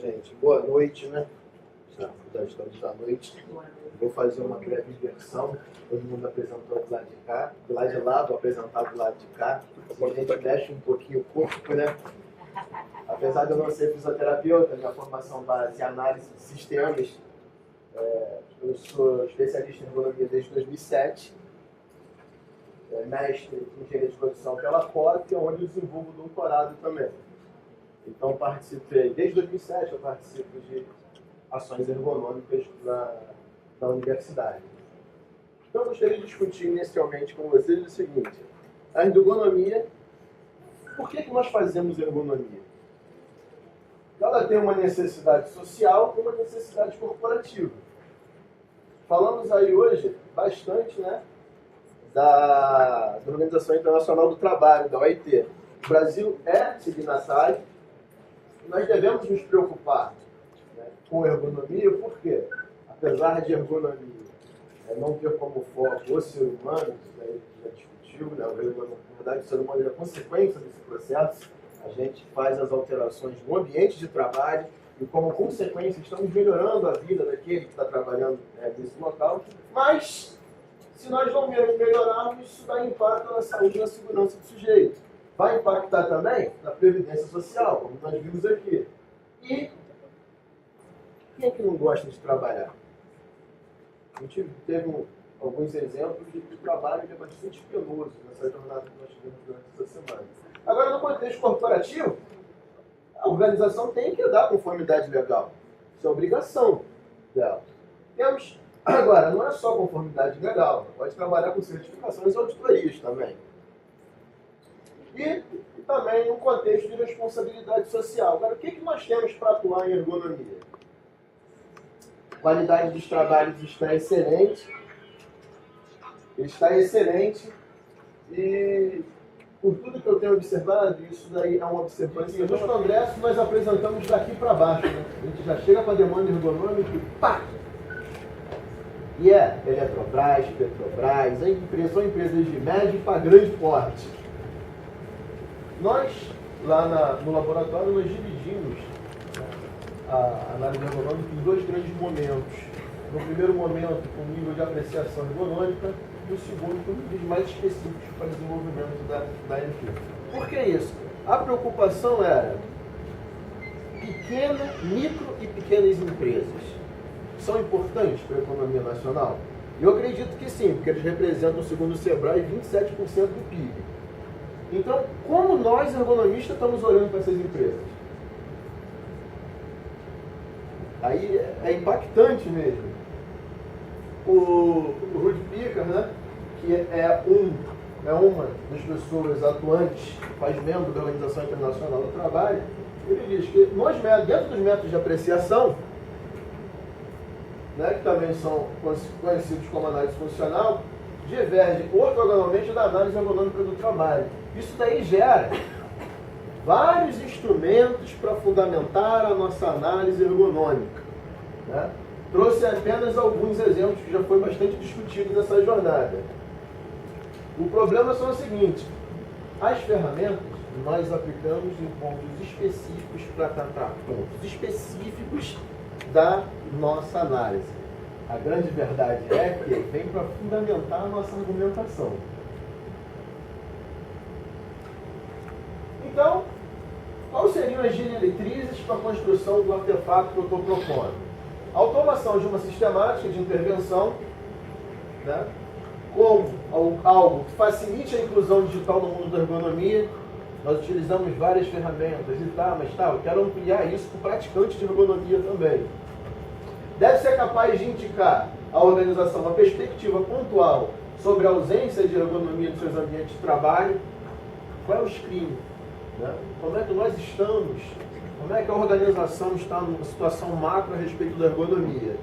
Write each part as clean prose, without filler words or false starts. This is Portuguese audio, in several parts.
gente. Boa noite, né? Já estamos à noite. Vou fazer uma breve inversão. Todo mundo apresentou do lado de cá. Do lado de lá, vou apresentar do lado de cá. A gente mexe um pouquinho o corpo, né? Apesar de eu não ser fisioterapeuta, minha formação base em análise de sistemas, eu sou especialista em ergonomia desde 2007. Mestre em engenharia de produção pela COP, onde eu desenvolvo doutorado também. Então, participei, desde 2007, eu participo de ações ergonômicas na universidade. Então, eu gostaria de discutir inicialmente com vocês o seguinte: a ergonomia, por que nós fazemos ergonomia? Ela tem uma necessidade social e uma necessidade corporativa. Falamos aí hoje bastante, né, da Organização Internacional do Trabalho, da OIT. O Brasil é signatário. Nós devemos nos preocupar, né, com ergonomia, porque, apesar de ergonomia não ter como foco o ser humano, isso daí já discutiu, né, na verdade o ser humano é a consequência desse processo, a gente faz as alterações no ambiente de trabalho e, como consequência, estamos melhorando a vida daquele que está trabalhando nesse local, mas se nós não melhorarmos, isso dá impacto na saúde e na segurança do sujeito. Vai impactar também na previdência social, como nós vimos aqui. E quem é que não gosta de trabalhar? A gente teve alguns exemplos de trabalho que é bastante penoso nessa jornada que nós tivemos durante essa semana. Agora, no contexto corporativo, a organização tem que dar conformidade legal. Isso é obrigação dela. Temos, agora, não é só conformidade legal, pode trabalhar com certificações e auditorias também. E também um contexto de responsabilidade social. Agora, o que nós temos para atuar em ergonomia? A qualidade dos trabalhos está excelente. Está excelente. E, por tudo que eu tenho observado, isso daí é uma observância. Nos congressos nós apresentamos daqui para baixo, né? A gente já chega para a demanda ergonômica e pá! E Eletrobras, Petrobras, são empresas de médio para grande porte. Nós, lá no laboratório, nós dividimos a análise ergonômica em dois grandes momentos. No primeiro momento, com nível de apreciação ergonômica, e o segundo, com níveis mais específicos para desenvolvimento da empresa. Por que isso? A preocupação era micro e pequenas empresas. São importantes para a economia nacional? Eu acredito que sim, porque eles representam, segundo o Sebrae, 27% do PIB. Então, como nós, ergonomistas, estamos olhando para essas empresas? Aí é impactante mesmo. O Rudy Picker, né, que é uma das pessoas atuantes, faz membro da Organização Internacional do Trabalho, ele diz que dentro dos métodos de apreciação, né, que também são conhecidos como análise funcional, diverge ortogonalmente da análise ergonômica do trabalho. Isso daí gera vários instrumentos para fundamentar a nossa análise ergonômica, né? Trouxe apenas alguns exemplos que já foi bastante discutido nessa jornada. O problema são o seguinte: as ferramentas nós aplicamos em pontos específicos para tratar pontos específicos da nossa análise. A grande verdade é que vem para fundamentar a nossa argumentação. Então, quais seriam as diretrizes para a construção do artefato que eu estou propondo? A automação de uma sistemática de intervenção, né, como algo que facilite a inclusão digital no mundo da ergonomia. Nós utilizamos várias ferramentas e eu quero ampliar isso para o praticante de ergonomia também. Deve ser capaz de indicar à organização uma perspectiva pontual sobre a ausência de ergonomia nos seus ambientes de trabalho. Qual é o screening? Né? Como é que nós estamos? Como é que a organização está numa situação macro a respeito da ergonomia?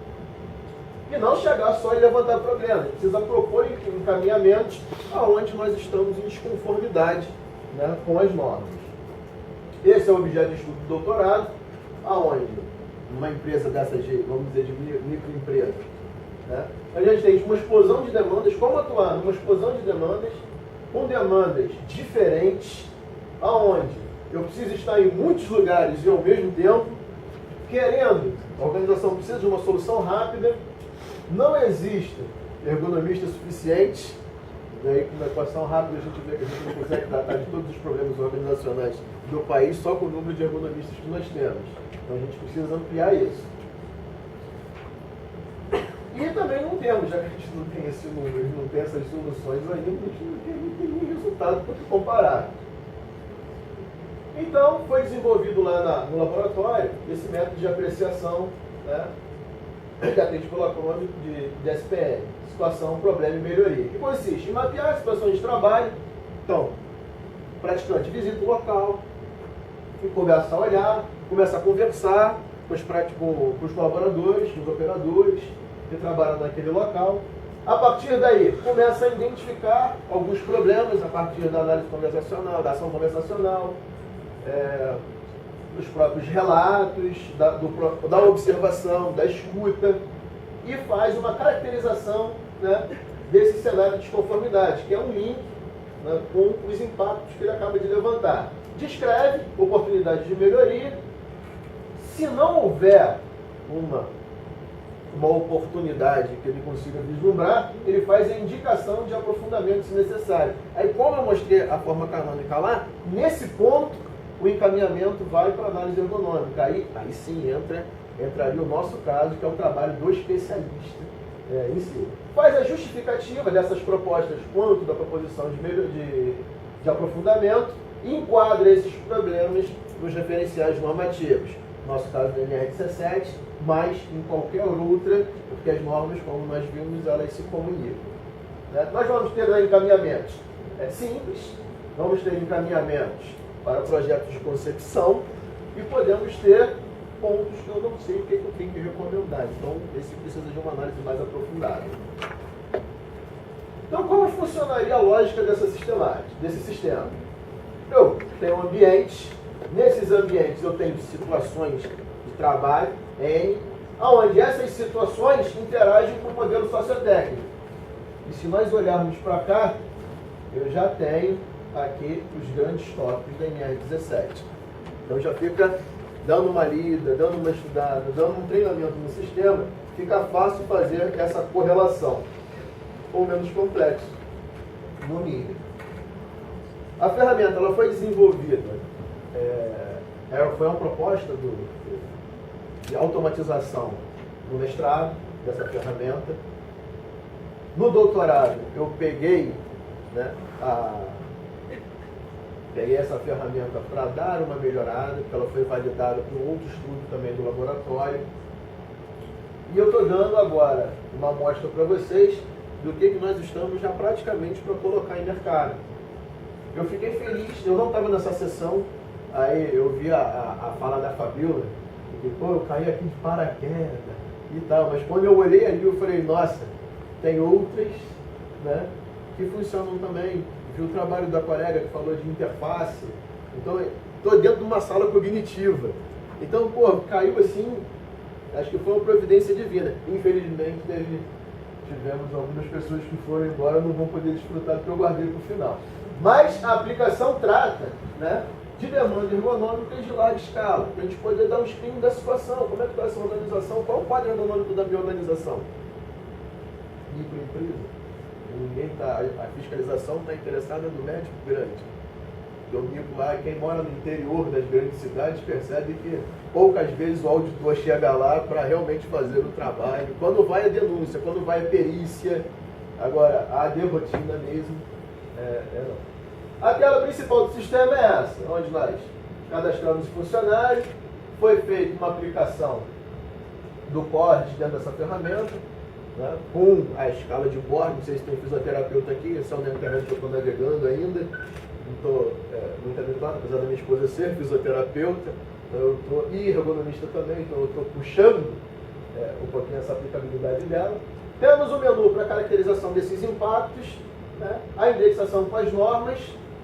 E não chegar só e levantar problemas. Precisa propor encaminhamentos aonde nós estamos em desconformidade, né, com as normas. Esse é o objeto de estudo do doutorado, aonde uma empresa dessas, vamos dizer, de microempresa, né, a gente tem uma explosão de demandas, como atuar numa explosão de demandas, com demandas diferentes, aonde eu preciso estar em muitos lugares e ao mesmo tempo, querendo, a organização precisa de uma solução rápida, não existe ergonomista suficiente, daí com uma equação rápida a gente vê que a gente não consegue tratar de todos os problemas organizacionais do país só com o número de ergonomistas que nós temos. Então a gente precisa ampliar isso. E também não temos, já que a gente não tem esse número, não tem essas soluções ainda, a gente não tem nenhum resultado para comparar. Então, foi desenvolvido lá no laboratório esse método de apreciação, né, que atende pelo acrônimo de SPM, situação, problema e melhoria, que consiste em mapear situações de trabalho. Então, o praticante visita o local, e começa a olhar, começa a conversar com os colaboradores, com os operadores que trabalham naquele local. A partir daí, começa a identificar alguns problemas a partir da análise conversacional, da ação conversacional, dos próprios relatos, da observação, da escuta, e faz uma caracterização, né, desse cenário de desconformidade, que é um link, né, com os impactos que ele acaba de levantar. Descreve oportunidades de melhoria. Se não houver uma oportunidade que ele consiga vislumbrar, ele faz a indicação de aprofundamento se necessário. Aí, como eu mostrei a forma canônica lá, nesse ponto, o encaminhamento vai para a análise ergonômica. Aí sim entraria o nosso caso, que é o trabalho do especialista em si. Faz a justificativa dessas propostas quanto da proposição de aprofundamento e enquadra esses problemas nos referenciais normativos. Nosso caso do NR17, mas em qualquer outra, porque as normas, como nós vimos, elas se comunicam. Nós vamos ter encaminhamentos simples, vamos ter encaminhamentos para projetos de concepção e podemos ter pontos que eu não sei o que eu tenho que recomendar. Então, esse precisa de uma análise mais aprofundada. Então, como funcionaria a lógica desse sistema? Eu tenho um ambiente, nesses ambientes eu tenho situações de trabalho, onde essas situações interagem com o modelo sociotécnico. E se nós olharmos para cá, eu já tenho aqui os grandes tópicos da NR17. Então já fica dando uma lida, dando uma estudada, dando um treinamento no sistema, fica fácil fazer essa correlação, ou menos complexo, no mínimo. A ferramenta ela foi desenvolvida, foi uma proposta de automatização no mestrado dessa ferramenta. No doutorado eu peguei, né, peguei essa ferramenta para dar uma melhorada, porque ela foi validada por outro estudo também do laboratório. E eu estou dando agora uma amostra para vocês do que nós estamos já praticamente para colocar em mercado. Eu fiquei feliz, eu não estava nessa sessão, aí eu vi a fala da Fabiola, e pô, eu caí aqui de paraquedas e tal, mas quando eu olhei ali eu falei, nossa, tem outras, né, que funcionam também. Vi o trabalho da colega que falou de interface, então estou dentro de uma sala cognitiva. Então, pô, caiu assim, acho que foi uma providência divina. Infelizmente, tivemos algumas pessoas que foram embora, não vão poder desfrutar do que eu guardei para o final. Mas a aplicação trata, né, de demanda ergonômica de larga escala, para a gente poder dar um screening da situação, como é que está essa organização, qual o quadro ergonômico da minha organização. Microempresa. A fiscalização está interessada no médico grande. Eu digo lá, quem mora no interior das grandes cidades percebe que poucas vezes o auditor chega lá para realmente fazer o trabalho. Quando vai a denúncia, quando vai a perícia, agora a de rotina mesmo, não. A tela principal do sistema é essa, onde nós cadastramos o funcionário, foi feita uma aplicação do CORD dentro dessa ferramenta, né, com a escala de Borg. Não sei se tem fisioterapeuta aqui, esse é o na internet que eu estou navegando ainda, não estou muito habituado, apesar da minha esposa ser fisioterapeuta, então eu estou, e ergonomista também, então eu estou puxando um pouquinho essa aplicabilidade dela. Temos o menu para caracterização desses impactos, né, a indexação com as normas,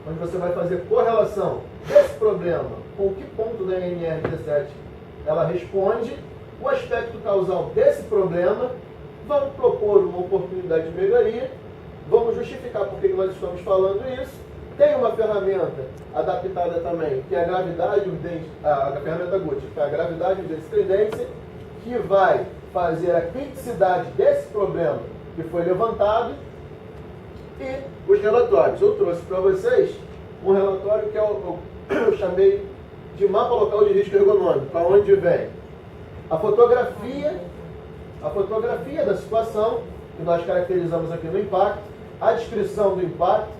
onde você vai fazer correlação desse problema com que ponto da NR17 ela responde, o aspecto causal desse problema. Vamos propor uma oportunidade de melhoria, vamos justificar por que nós estamos falando isso, Tem uma ferramenta adaptada também, que é a gravidade urgente, a ferramenta GUT, que é a gravidade urgente tendência, que vai fazer a criticidade desse problema que foi levantado e os relatórios. Eu trouxe para vocês um relatório que eu chamei de mapa local de risco ergonômico, onde vem a fotografia da situação, que nós caracterizamos aqui no impacto, a descrição do impacto,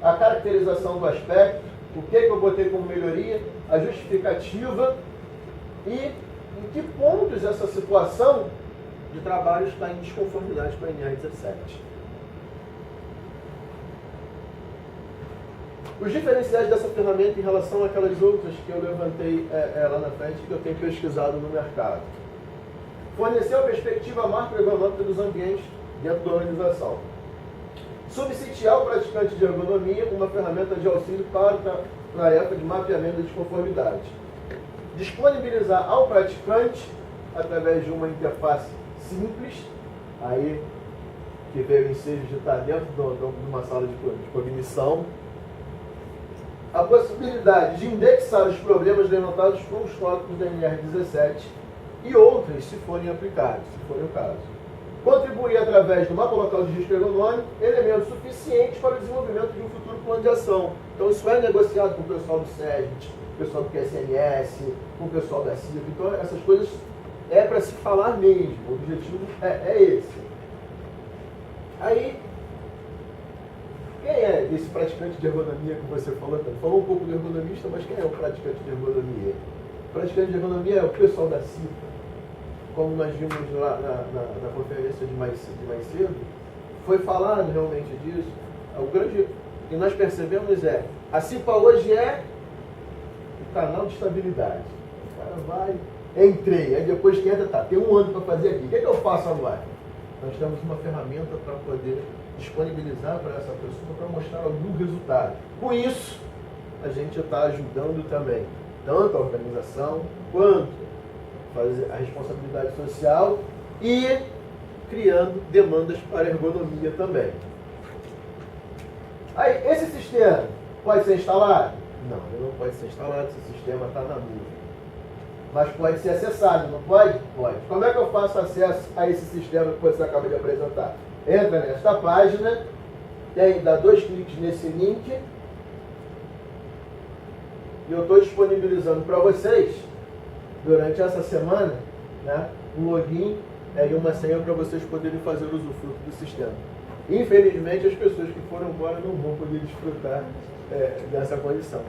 a caracterização do aspecto, o que eu botei como melhoria, a justificativa e em que pontos essa situação de trabalho está em desconformidade com a NR17. Os diferenciais dessa ferramenta em relação àquelas outras que eu levantei lá na frente, que eu tenho pesquisado no mercado. Fornecer a perspectiva macroeconômica dos ambientes dentro da organização. Subsidiar ao praticante de ergonomia uma ferramenta de auxílio para a tarefa de mapeamento da desconformidade. Disponibilizar ao praticante, através de uma interface simples, aí que veio em ser digitar dentro de uma sala de cognição, a possibilidade de indexar os problemas levantados com os tópicos da NR17 e outras, se forem aplicados, se for o caso. Contribuir através do mapa local de risco ergonômico elementos suficientes para o desenvolvimento de um futuro plano de ação. Então isso é negociado com o pessoal do SEGIT, com o pessoal do QSMS, com o pessoal da CIP. Então essas coisas é para se falar mesmo, o objetivo é esse. Aí, quem é esse praticante de ergonomia que você falou? Falou um pouco do ergonomista, mas quem é o praticante de ergonomia? O praticante de ergonomia é o pessoal da CIPA. Como nós vimos lá na conferência de mais cedo, foi falado realmente disso. O grande que nós percebemos a CIPA hoje é o canal de estabilidade. O cara vai, entrei, aí depois que entra, tem um ano para fazer aqui. O que eu faço agora? Nós temos uma ferramenta para poder disponibilizar para essa pessoa para mostrar algum resultado. Com isso, a gente está ajudando também, tanto a organização quanto fazer a responsabilidade social e criando demandas para a ergonomia também. Aí, esse sistema pode ser instalado? Não, ele não pode ser instalado, esse sistema está na nuvem. Mas pode ser acessado, não pode? Pode. Como é que eu faço acesso a esse sistema que você acaba de apresentar? Entra nesta página, dá 2 cliques nesse link, e eu estou disponibilizando para vocês, durante essa semana, né, um login e uma senha para vocês poderem fazer usufruto do sistema. Infelizmente, as pessoas que foram embora não vão poder desfrutar dessa condição.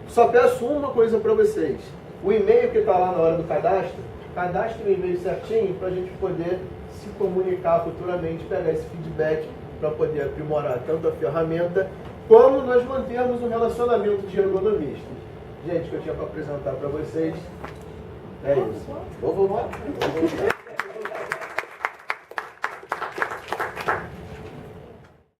Só peço uma coisa para vocês. O e-mail que está lá na hora do cadastre o e-mail certinho para a gente poder se comunicar futuramente, pegar esse feedback para poder aprimorar tanto a ferramenta, como nós mantermos um relacionamento de ergonomistas. Gente, que eu tinha para apresentar para vocês é isso. Vou voltar.